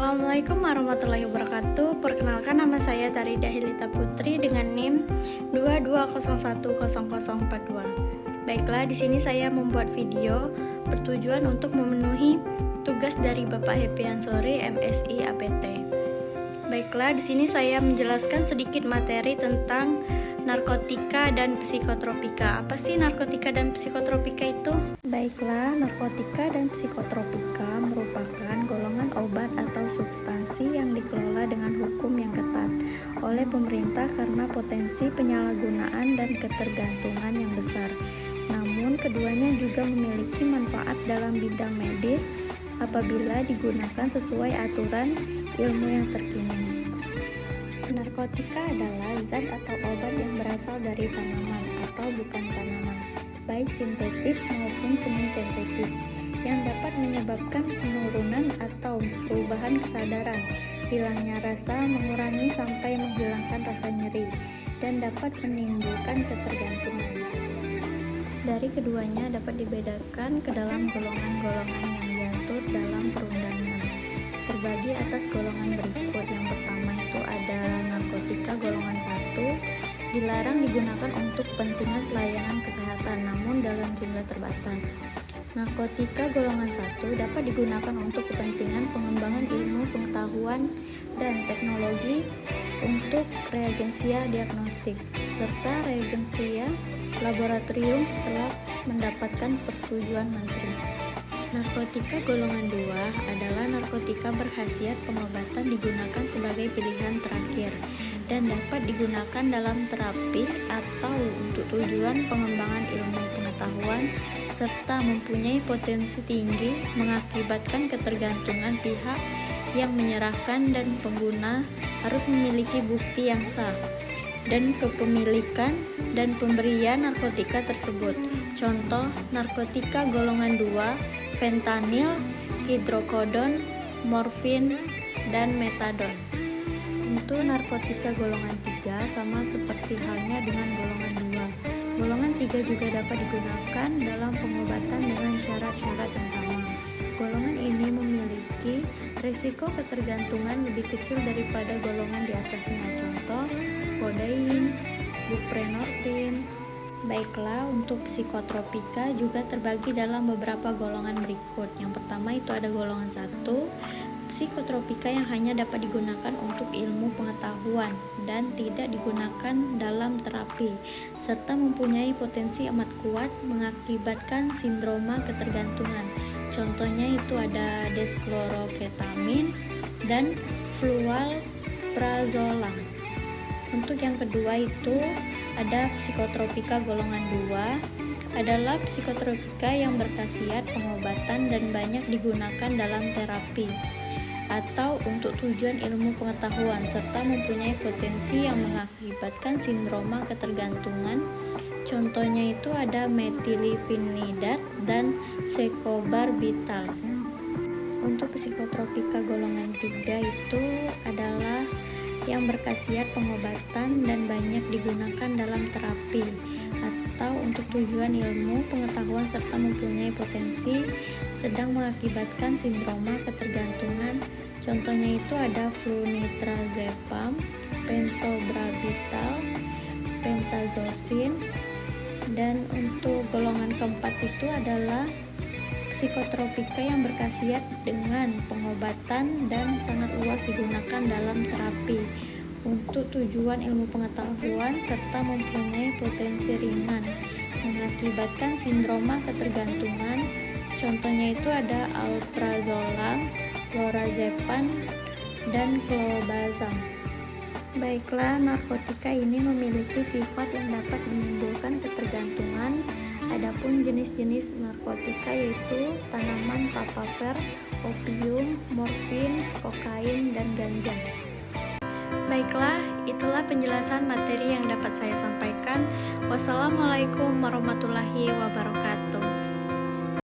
Assalamualaikum warahmatullahi wabarakatuh. Perkenalkan, nama saya Tarida Hilita Putri dengan NIM 22010042. Baiklah, di sini saya membuat video bertujuan untuk memenuhi tugas dari Bapak Happy Ansori, MSI APT. Baiklah, di sini saya menjelaskan sedikit materi tentang narkotika dan psikotropika. Apa sih narkotika dan psikotropika itu? Baiklah, narkotika dan psikotropika merupakan golongan obat atau substansi yang dikelola dengan hukum yang ketat oleh pemerintah karena potensi penyalahgunaan dan ketergantungan yang besar. Namun, keduanya juga memiliki manfaat dalam bidang medis apabila digunakan sesuai aturan ilmu yang terkini. Narkotika adalah zat atau obat yang berasal dari tanaman atau bukan tanaman, baik sintetis maupun semi-sintetis, yang dapat menyebabkan penurunan atau perubahan kesadaran, hilangnya rasa, mengurangi sampai menghilangkan rasa nyeri, dan dapat menimbulkan ketergantungan. Dari keduanya dapat dibedakan ke dalam golongan-golongan yang diatur dalam perundangan. Terbagi atas golongan berikut. Yang pertama itu ada narkotika golongan 1, dilarang digunakan untuk kepentingan pelayanan kesehatan namun dalam jumlah terbatas. Narkotika golongan 1 dapat digunakan untuk kepentingan pengembangan ilmu pengetahuan dan teknologi untuk reagensia diagnostik serta reagensia laboratorium setelah mendapatkan persetujuan menteri. Narkotika golongan 2 adalah narkotika berkhasiat pengobatan, digunakan sebagai pilihan terakhir dan dapat digunakan dalam terapi atau untuk tujuan pengembangan ilmu pengetahuan serta mempunyai potensi tinggi mengakibatkan ketergantungan pihak yang menyerahkan dan pengguna harus memiliki bukti yang sah dan kepemilikan dan pemberian narkotika tersebut. Contoh narkotika golongan 2, fentanyl, hidrokodon, morfin, dan metadon. Untuk narkotika golongan 3 sama seperti halnya dengan golongan 2. Golongan 3 juga dapat digunakan dalam pengobatan dengan syarat-syarat yang sama. Golongan ini memiliki risiko ketergantungan lebih kecil daripada golongan di atasnya. Contoh, kodein, buprenorfin. Baiklah, untuk psikotropika juga terbagi dalam beberapa golongan berikut. Yang pertama itu ada golongan 1, psikotropika yang hanya dapat digunakan untuk ilmu pengetahuan dan tidak digunakan dalam terapi, serta mempunyai potensi amat kuat mengakibatkan sindroma ketergantungan. Contohnya itu ada deschloroketamin dan flualprazolam. Untuk yang kedua itu ada psikotropika golongan 2, adalah psikotropika yang berkhasiat pengobatan dan banyak digunakan dalam terapi atau untuk tujuan ilmu pengetahuan serta mempunyai potensi yang mengakibatkan sindroma ketergantungan. Contohnya itu ada metilipinidat dan secobarbital. Untuk psikotropika golongan 3 itu adalah yang berkhasiat pengobatan dan banyak digunakan dalam terapi atau untuk tujuan ilmu pengetahuan serta mempunyai potensi sedang mengakibatkan sindroma ketergantungan. Contohnya itu ada flunitrazepam, pentobarbital, pentazocin. Dan untuk golongan keempat itu adalah psikotropika yang berkhasiat dengan pengobatan dan sangat luas digunakan dalam terapi untuk tujuan ilmu pengetahuan serta mempunyai potensi ringan mengakibatkan sindroma ketergantungan. Contohnya itu ada alprazolam, lorazepam, dan clobazam. Baiklah, narkotika ini memiliki sifat yang dapat menimbulkan ketergantungan. Adapun jenis-jenis narkotika yaitu tanaman papaver, opium, morfin, kokain, dan ganja. Baiklah, itulah penjelasan materi yang dapat saya sampaikan. Wassalamualaikum warahmatullahi wabarakatuh.